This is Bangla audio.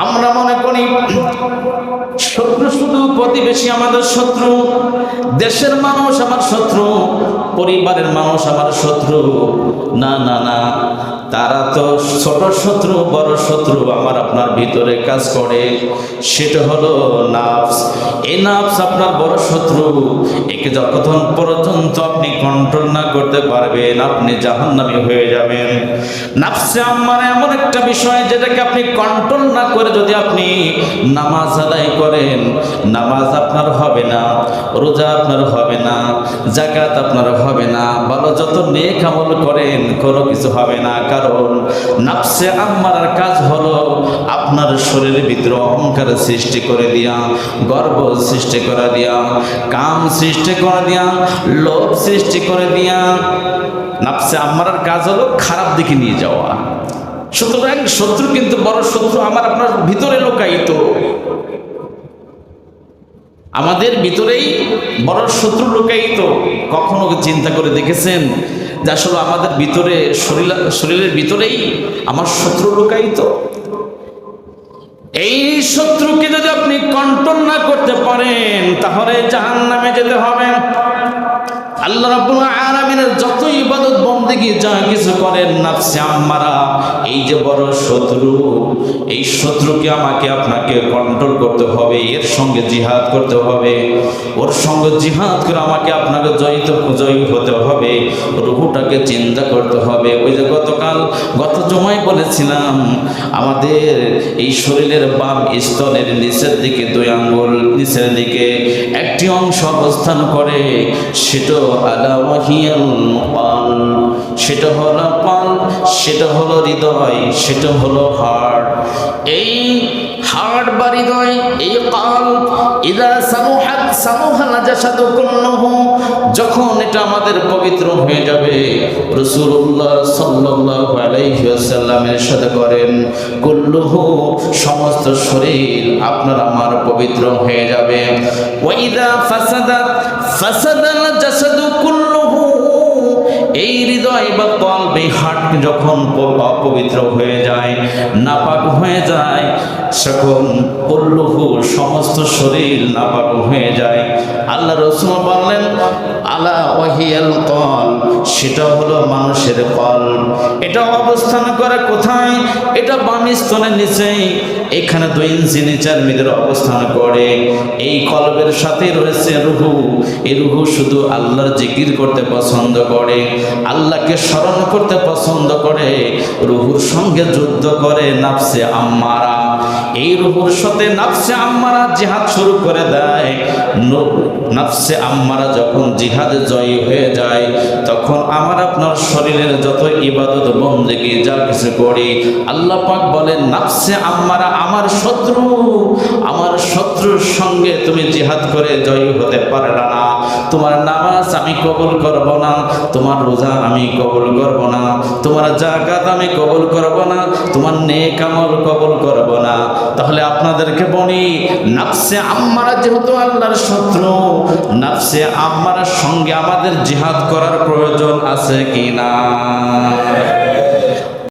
আমরা মনে করি শত্রু শুধু প্রতিবেশী আমাদের শত্রু, দেশের মানুষ আমার শত্রু, পরিবারের মানুষ আমার শত্রু। না না না, তারা তো ছোট শত্রু, বড় শত্রু আমার আপনার ভিতরে কাজ করে। সেটা হলো নাফস। এই নাফস আপনার বড় শত্রু। একে যতক্ষণ পর্যন্ত আপনি কন্ট্রোল না করতে পারবেন, আপনি জাহান্নামী হয়ে যাবেন। নাফসে আম্মারা এমন একটা বিষয় যেটাকে আপনি কন্ট্রোল না করে যদি আপনি নামাজ আদায় করেন, নামাজ আপনার হবে না, রোজা আপনার হবে না, যাকাত আপনার হবে না, ভালো যত নেক আমল করেন কোনো কিছু হবে না। কারণ নাফসে আম্মারার কাজ হলো আপনার শরীরের ভিতরে অহংকার সৃষ্টি করে দিয়া, গর্ব সৃষ্টি করে দিয়া, কাম সৃষ্টি করে দিয়া, লোভ সৃষ্টি করে দিয়া। নাফসে আম্মারার কাজ হলো খারাপ দিকে নিয়ে যাওয়া। সুতরাং শত্রু কিন্তু বড় শত্রু আমার আপনার ভিতরে লুকায়িত। আমাদের ভিতরেই বড় শত্রু লুকায়িত। কখনো চিন্তা করে দেখেছেন যে আসলে আমাদের ভিতরে শরীরের ভিতরেই আমার শত্রু লুকায়িত? এই শত্রুকে যদি আপনি কন্ট্রোল না করতে পারেন তাহলে জাহান্নামে যেতে হবে। আল্লাহ রাব্বুল আলামিনের যত ইবাদত বন্দেগী যা কিছু করেন, নাফসে আম্মারা এই যে বড় শত্রু, এই শত্রুকে আমাকে আপনাকে কন্ট্রোল করতে হবে, এর সঙ্গে জিহাদ করতে হবে, ওর সঙ্গে জিহাদ করে আমাকে আপনাকে জয়ী হতে হবে, রূহটাকে চিন্তা করতে হবে। ওই যে গত জমায় বলেছিলাম, আমাদের এই শরীরের বাম স্তনের নিচের দিকে 2 আঙ্গুল নিচের দিকে একটি অংশ অবস্থান করে, সেটা আলা ওয়াহিয়াল কলব, সেটা হলো কলব, সেটা হলো হৃদয়, সেটা হলো হার্ট। এই হার্ট বা হৃদয়, এই কলব ইদা সামুহাল জাসাদু কুল্লুহু, যখন এটা আমাদের পবিত্র হয়ে যাবে, রাসূলুল্লাহ সাল্লাল্লাহু আলাইহি ওয়াসাল্লাম ইরশাদ করেন, কুল্লুহু, সমস্ত শরীর আপনার আমার পবিত্র হয়ে যাবে। ওয়া ইদা ফাসাদাল জাসাদু কুল্লুহু, এই হৃদয় বা কলব, এই হার্ট যখন অপবিত্র হয়ে যায়, নাপাক হয়ে যায়, তখন কুল্লুহু, সমস্ত শরীর নাপাক হয়ে যায়। আল্লাহ রাসূল বললেন, আলা ওয়াহিয়াল কলব, সেটা হলো মানুষের কলব। এটা অবস্থান করে কোথায়? এটা বাম স্তনের নিচেই, এখানে 2 ইঞ্চি নিচের ভিতরে অবস্থান করে। এই কলবের সাথে রয়েছে রুহু। এই রুহু শুধু আল্লাহর জিকির করতে পছন্দ করে, আল্লাহকে স্মরণ করতে পছন্দ করে। রুহুর সঙ্গে যুদ্ধ করে নাফসে আম্মারা। এই রুহুর সাথে নাফসে আম্মারা জিহাদ শুরু করে দেয়। নাফসে আম্মারা যখন জিহাদে জয়ী হয়ে যায়, তখন আমার আপনার শরীরের যত ইবাদত বন্দেগী যা কিছু করি, আল্লাহ পাক বলেন, নাফসে আম্মারা আমার শত্রু, আমার শত্রুর সঙ্গে তুমি জিহাদ করে জয়ী হতে পারলা না। তোমার নামাজ আমি কবুল করব না, তোমার রোজা আমি কবুল করব না, তোমার যাকাত আমি কবুল করব না, তোমার নেক আমল কবুল করব না। তাহলে আপনাদেরকে বলি, নাফসে আম্মারা যেহেতু আল্লাহর শত্রু, নাফসে আম্মারার সঙ্গে আমাদের জিহাদ করার প্রয়োজন আছে কি না?